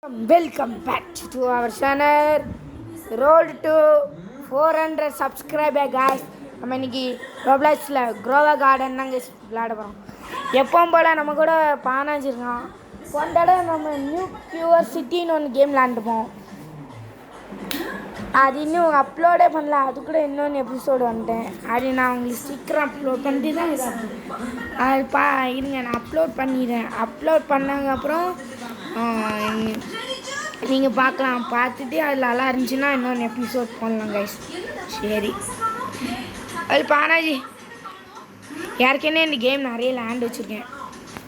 Welcome back to our channel. Road to 400 subscriber guys. நம்ம இன்னைக்கு ரோப்ளாக்ஸில் க்ரோவா garden தாங்க விளையாட போகிறோம். எப்பவும் போல் நம்ம கூட பானாச்சிருக்கோம். போன தடவை நம்ம நியூ பியூர் சிட்டின்னு ஒன்று கேம் விளாண்டுப்போம். அது இன்னும் அப்லோடே பண்ணல. அது கூட இன்னொன்று எபிசோடு வந்துட்டேன். அது நான் உங்களுக்கு சீக்கிரம் அப்லோட் பண்ணிட்டு தான் அது இருங்க நான் அப்லோட் பண்ணிடுறேன். அப்லோட் பண்ணாங்க அப்புறம் நீங்கள் பார்க்கலாம். பார்த்துட்டு அதில் நல்லா இருந்துச்சுன்னா இன்னொன்று எபிசோட் பண்ணலாம் கைஸ். சரி அது பானாஜி யாருக்கேனே இந்த கேம் நிறைய லேண்ட் வச்சுருக்கேன்.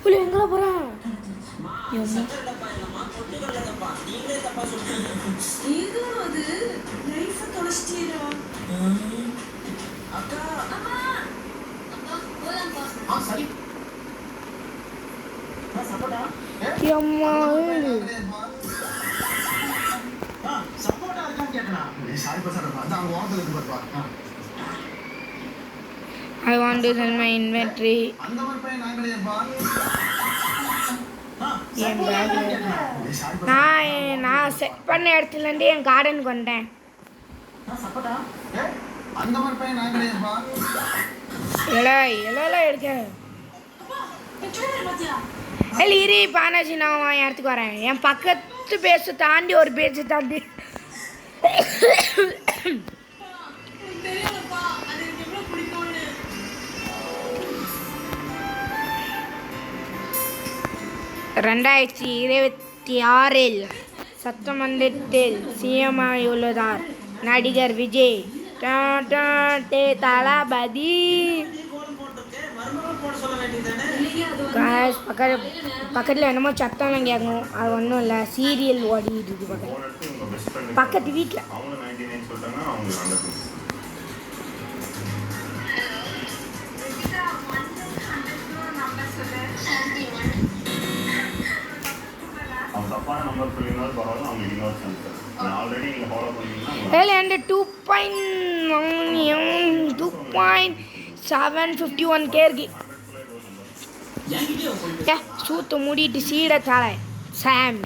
இல்லை எங்கே போகிறேன் I want to sell my inventory. நான் செட் பண்ண இடத்துலேருந்து என் கார்டனுக்கு வந்தேன். எல்லாம் எடுக்க இரு பானாஜி நான் என் இடத்துக்கு வரேன். என் பக்கத்து பேச தாண்டி ஒரு பேச்சு தாண்டி (2026) சட்டமன்றத்தில் சிஎம்ஆயுள்ளதார் நடிகர் விஜய். தளபதி பக்கத்தில் என்னமோ சத்தம் கேட்கும். அது ஒன்றும் இல்லை, சீரியல் ஓடிட்டு இருக்கு பக்கத்து வீட்டில். and 2.751K இருக்கு. சூத்து மூடிட்டு சீட தாளை சாம்.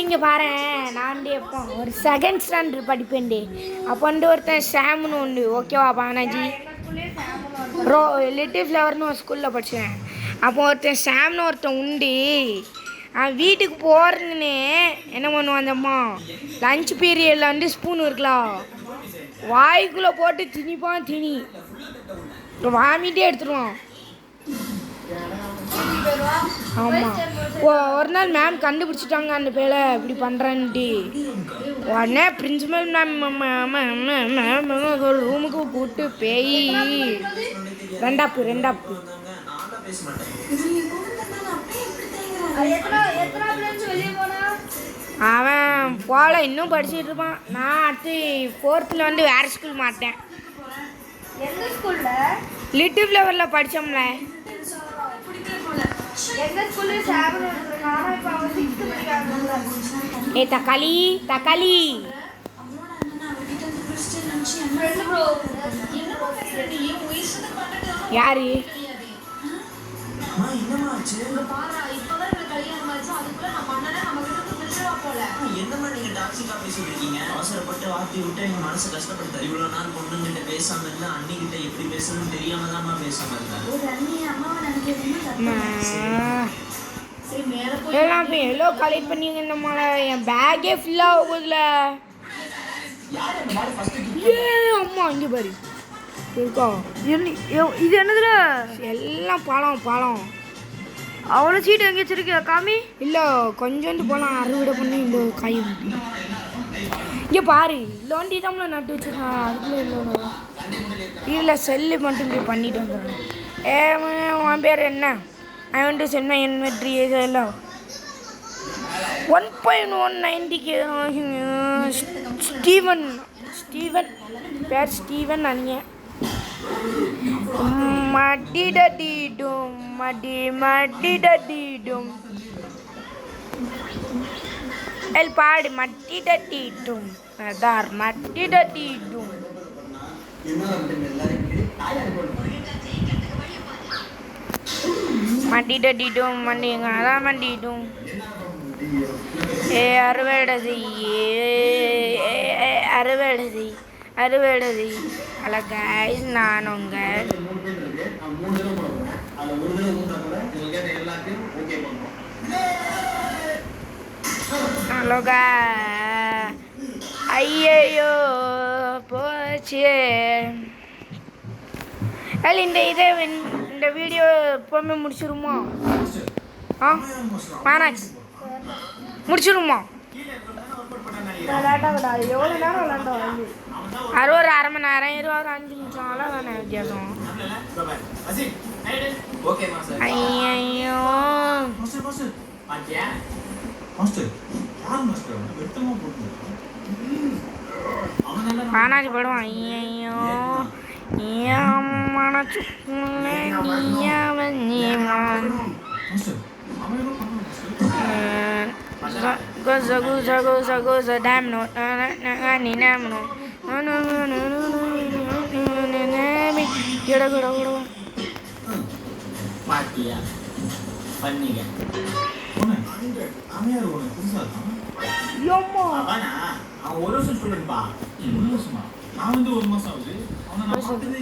இங்கே பாரு, நான் எப்போ ஒரு செகண்ட் ஸ்டாண்டர்ட் படிப்பேன்டி. அப்போ ஒருத்தன் சாம்னு உண்டு. ஓகேவா பானாஜி? லிட்டில் ஃப்ளவர்னு ஒரு ஸ்கூலில் படித்தேன். அப்போ ஒருத்தன் சாம்னு ஒருத்தன் உண்டு. வீட்டுக்கு போகிறதுன்னு என்ன பண்ணுவான் அந்தம்மா, லஞ்ச் பீரியடில் ஸ்பூன் இருக்கலாம் வாய்க்குள்ளே போட்டு திணிப்பான். வாமிட்டே எடுத்துருவான். ஆமாம், ஒரு நாள் மேம் கண்டுபிடிச்சிட்டாங்க அந்த பேரை இப்படி பண்ணுறான்ட்டு. உடனே பிரின்சிபல் மேம் ஒரு ரூமுக்கு கூப்பிட்டு பேய் ரெண்டாப்பு அவன் போல இன்னும் படிச்சுட்டு இருப்பான். நான் அடுத்து 4th வேறு ஸ்கூல் மாட்டேன். லிட்டில் ஃப்ளவரில் படித்தோம்ல. தக்காளி யாரு? என்னமா நீங்க டாக்ஸிக்கா பேசிட்டு இருக்கீங்க? அவசரப்பட்டு வார்த்தை விட்டு எங்க மனசு கஷ்டப்படுத்தாரு. இவ்வளவு நாள் பொண்ணுங்கிட்ட பேசாம இருந்தா அண்ணிக்கிட்ட எப்படி பேசணும்னு தெரியாம தான் பேசாம இருந்தாரு. எல்லோ கலெக்ட் பண்ணிங்க. நம்மள என் பேக்கே ஃபுல்லாக போகுதுல. அம்மா இங்கே பாரு இருக்கா? இது என்னதுல? எல்லாம் பழம். அவ்வளோ சீட்டு எங்கே வச்சிருக்கியா காமி? இல்லை, கொஞ்சோண்டு போகலாம் அறுவடை பண்ணி இந்த காய் இங்கே பாரு. லோண்டி தான் நட்டு வச்சுருக்கான். அதுக்குள்ளே இல்லை செல்லு மட்டும் இப்படி பண்ணிட்டு வந்துடுறேன். உன் பேர் என்ன? ஐ வந்து சென்னை இன்வெட்ரி எல்லாம் 1.190K. ஸ்டீவன் பேர் ஸ்டீவன் அணிய மடிடடிடும் பாடு மட்டிடடிடும் அதார் மட்டிடடிடும். மண்டிட்டோம் மண்டிங்க அதான் மண்டிட்டோம். அறுவடை அறுவடை அழகாய் நான் உங்கள் அழகா ஐயோ போச்சு. இந்த வீடியோ எப்போவுமே முடிச்சிருமா? மானாச்சு முடிச்சிருமா? எவ்வளோ நேரம் விளாண்டோம்? அது ஒரு அரை மணி நேரம், 5 நிமிஷம் தானே வித்தியாசம். ஐயோ மானாச்சு போடுவான். ஐயோ மனச்சு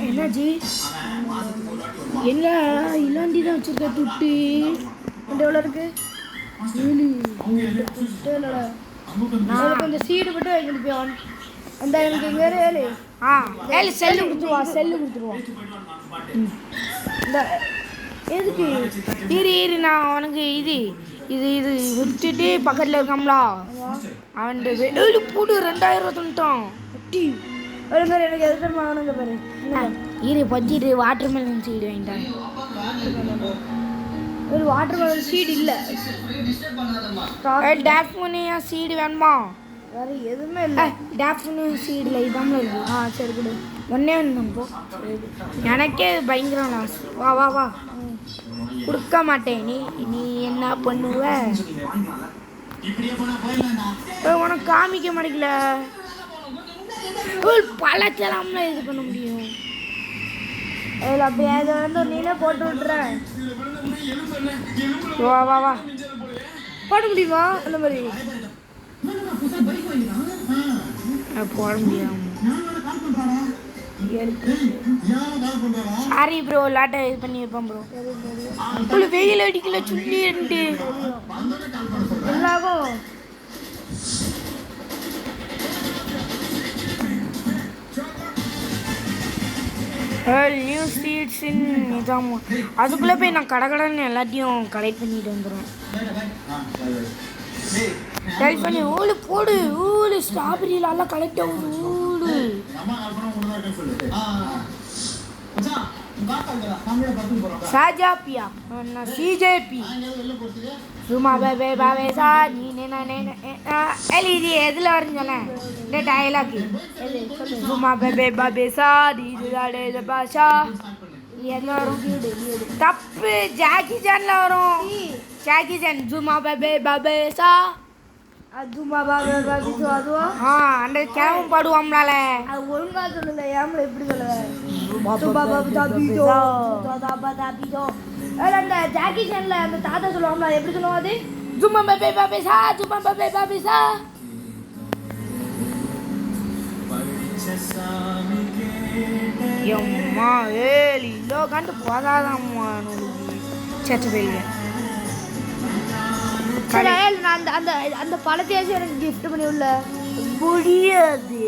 என்னாச்சு? என்ன இல்லாண்டி தான் வச்சிருக்க துட்டு எவ்வளோ இருக்கு? கொஞ்சம் சீடு மட்டும் எங்களுக்கு அந்த எனக்கு வேறு ஏழு செல்லு கொடுத்துருவான். இந்த எதுக்கு இரு நான் உனக்கு இது விட்டுட்டு பக்கத்தில் இருக்காங்களா அவன் போடு 2000 தந்துட்டான். எனக்கு எது வாங்கினாங்க பாரு. இரு பச்சிட்டு வாட்டர் மெலன் சீடு வாங்கிட்டாங்க. ஒரு வாட்டர் மெலன் சீடு இல்லை. டாஃபோனியா சீடு வேணுமா? வேறு எதுவுமே இல்லை. டாஃபோனியா சீடில் இதாமல் இருக்கு. சரி கொடு. ஒன்றே ஒன்று எனக்கே பயங்கர லாஸ். வா கொடுக்க மாட்டேன். நீ என்ன பண்ணுவ? உனக்கு காமிக்க மாட்டேங்கல. பழச்சலாம்ல இது பண்ண முடியும். அப்படியே அதை வந்து நீனே போட்டு விட்டுறேன். வா போட முடியுமா? அந்த மாதிரி போட முடியும். சாரி ப்ரோ, லாட்டை இது பண்ணி வைப்பேன் ப்ரோ. உங்களுக்கு வெயில் அடிக்கல சொல்லி எல்லாவும் நியூ சீட்ஸ் இதாம். அதுக்குள்ளே போய் நான் கடன்னு எல்லாத்தையும் கலெக்ட் பண்ணிட்டு வந்துடுவேன். கலெக்ட் பண்ணி போடு ஸ்ட்ராபெரியிலலாம் கலெக்ட் ஆகுது. சாஜாப்பியா சிஜேபி சும்மா பாபே சா நீ இது எதில் வரைஞ்சோன்னே இந்த டைலாக்கு சும்மா பாபே சா இது பாஷா எதில் வரும்? தப்பு. ஜாக்கி சான்ல வரும். ஜாக்கி சான் சும்மா பாபே சா அதுமா அதுவா அந்த கேமும் பாடுவாம்லால. அது ஒழுங்கா சொல்லுங்க. ஏம்ல எப்படி அந்த ஜாக்கி சான்ல அந்த தாத்தா சொல்லுவாங்களா எப்படி சொல்லுவோம்? அது சும்மா பாபேசா சும்மா பாபேசா. எம்மா ஏலிலோ கண்டு போதாதம்மா சச்ச வெளியே. நான் அந்த அந்த பழத்தையாச்சும் எனக்கு கிஃப்ட் பண்ணி உள்ள முடியாது.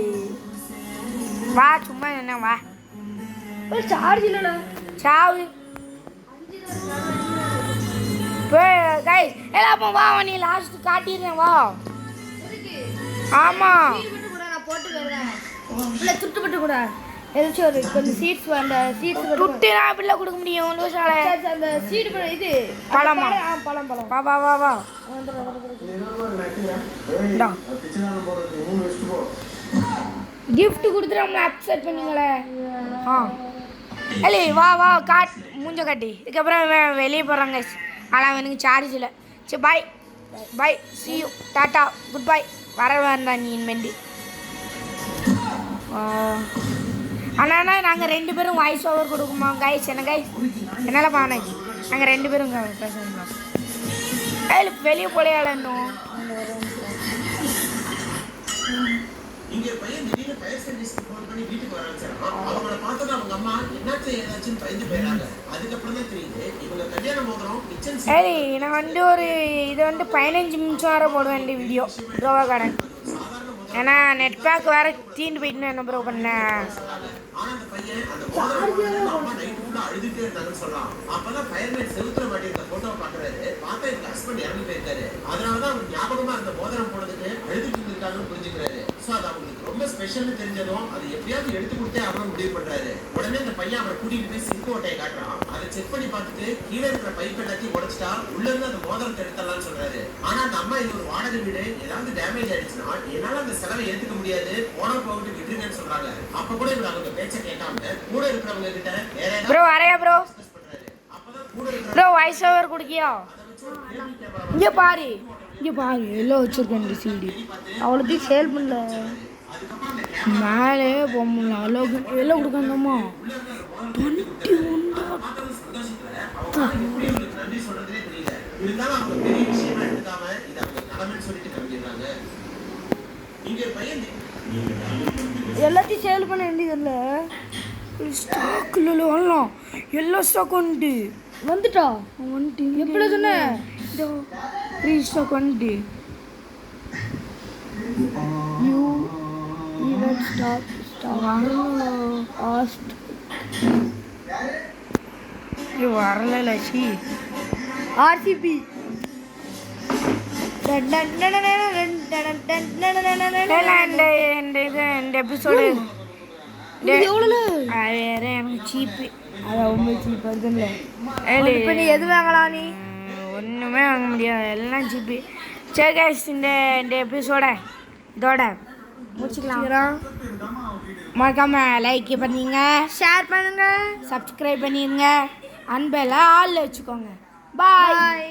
வா சும்மா என்ன வா. சார்ஜ் இல்லைண்ணா. சாவு கைஸ் எல்லாப்போ வா. நீ லாஸ்ட் காட்டிடுறேன் வா. ஆமாம் நான் போட்டுக்கிறேன். இல்லை துட்டு பட்டு கூட ஏதாச்சும் ஒரு கொஞ்சம் சீட்ஸ் அந்த சீட்ஸ் துட்டு நான் இப்படில கொடுக்க முடியும். அந்த சீடு இது பழமா? பழம் வா கிஃப்ட் கொடுத்துட்டு நம்மளை அப்செட் பண்ணுங்களே. இல்லை வா மூஞ்ச காட்டி. இதுக்கப்புறம் வெளியே போகிறாங்க. ஆனால் எனக்கு சார்ஜ் இல்லை. சரி பாய் see you tata good bye. வர வேண்டாம் நீ மெண்டி. ஆனால் நாங்கள் 2 பேரும் வாய்ஸ் ஓவர் கொடுக்குமா கைஸ்? என்ன கைஸ் என்னால் பானை நாங்கள் 2 பேரும் பேசணும். வெளியே போலையாட இன்னும் இங்க பையன் திடீர்னு ஃபயர் சர்வீஸ்க்கு ஃபோன் பண்ணி வீட்டுக்கு வர வச்சாராம். அவங்கள பார்த்தது அவங்க அம்மா என்னாச்சு ஏதாச்சுன்னு பயந்து போயிடாங்க. அதுக்கப்புறம் தான் தெரியுது இவங்க கல்யாண மோதிரம் கிச்சன் நான் வந்து இது வந்து 15 நிமிஷம் வரை போட வேண்டிய வீடியோ ப்ரோவா கார்டன். ஏன்னா நெட் பேக் வேற தீண்டு போயிட்டு என்ன ப்ரோ பண்ணேன். ஆனா அந்த பையன் அந்த மோதிரம் அம்மா நைட் ஃபுல்லா அழுதுட்டே இருந்தாங்கன்னு சொல்லலாம். அப்பதான் ஃபயர்மேன் செவுத்துல மாட்டிருந்த போட்டோ பாக்குறாரு. பார்த்தா இவங்க ஹஸ்பண்ட் இறந்து போயிருக்காரு. அதனாலதான் அவர் ஞாபகமா அந்த மோதிரம் போடுறதுக்கு அழுதுட்டு இருந்திருக்காங்கன்னு புரிஞ்சுக்கிறாரு. சோ அது அவங்களுக்கு ரொம்ப ஸ்பெஷல்னு தெரிஞ்சதும் அது எப்படியாவது எடுத்து கொடுத்தே அவரும் முடிவு பண்றாரு. உடனே அந்த பையன் அவரை கூட்டிட்டு போய் சிங்க் ஓட்டையை காட்டுறான். அதை செக் பண்ணி பார்த்துட்டு கீழே இருக்கிற பைப் எல்லாத்தையும் உடைச்சிட்டா உள்ள இருந்து அந்த மோதிரத்தை எடுத்துடலாம்னு சொல்றாரு. ஆனா அந்த அம்மா இது ஒரு வாடகை வீடு, ஏதாவது டேமேஜ் ஆயிடுச்சுன்னா என்னால அந்த செலவை எடுத்துக்க முடியாது, போன போகிட்டு விட்டுருங்கன்னு சொல்றாங்க. அப்ப கூட இவர் அவங்க பேச்ச கேட்காம கூட இருக்கிறவங்க கிட்ட வேற ப்ரோ வரையா ப்ரோ பண்றாரு. அப்பதான் கூட ப்ரோ வாய்ஸ் ஓவர் குடுக்கியா? இங்கே பாரு எல்லாம் வச்சிருக்கேன் இந்த சிடி அவ்வளோத்தையும் சேல் பண்ணல. மேலே பொம்மை அளவுக்கு எல்லாம் கொடுக்கணுமா 21 நன்றி சொல்றதுலே தெரியல. இருந்தாலும் அவங்க பெரிய விஷயமா எடுத்துக்காம இது அவங்க கடமைன்னு சொல்லிட்டு கிளம்பிடுறாங்க. இங்க பையன் எல்லாத்தையும் சேல் பண்ண வேண்டியதில்ல. ஸ்டாக்கில் வரலாம், எல்லா ஸ்டாக் வந்துட்டு வந்துட்டா வந்துட்டு எப்படி சொன்ன ஃப்ரீ ஸ்டாக் வந்துட்டு யூ ஈவென்ட் ஸ்டாக் ஆஸ்ட் வரல லட்சி ஆர்சிபி இந்த எபிசோடு வேற எனக்கு சீப்பு அது ரொம்ப சீப்பாக இருக்குல்ல. இப்போ நீ எது வாங்கலாம்? நீ ஒன்றுமே வாங்க முடியாது, எல்லாம் சீப்பு. சரி கைஸ், இந்த எபிசோட இதோட முடிச்சுக்கலாம். மறக்காம லைக் பண்ணுங்க, ஷேர் பண்ணுங்க, சப்ஸ்கிரைப் பண்ணிடுங்க, அன்பெல்லாம் ஆளில் வச்சுக்கோங்க. பாய்.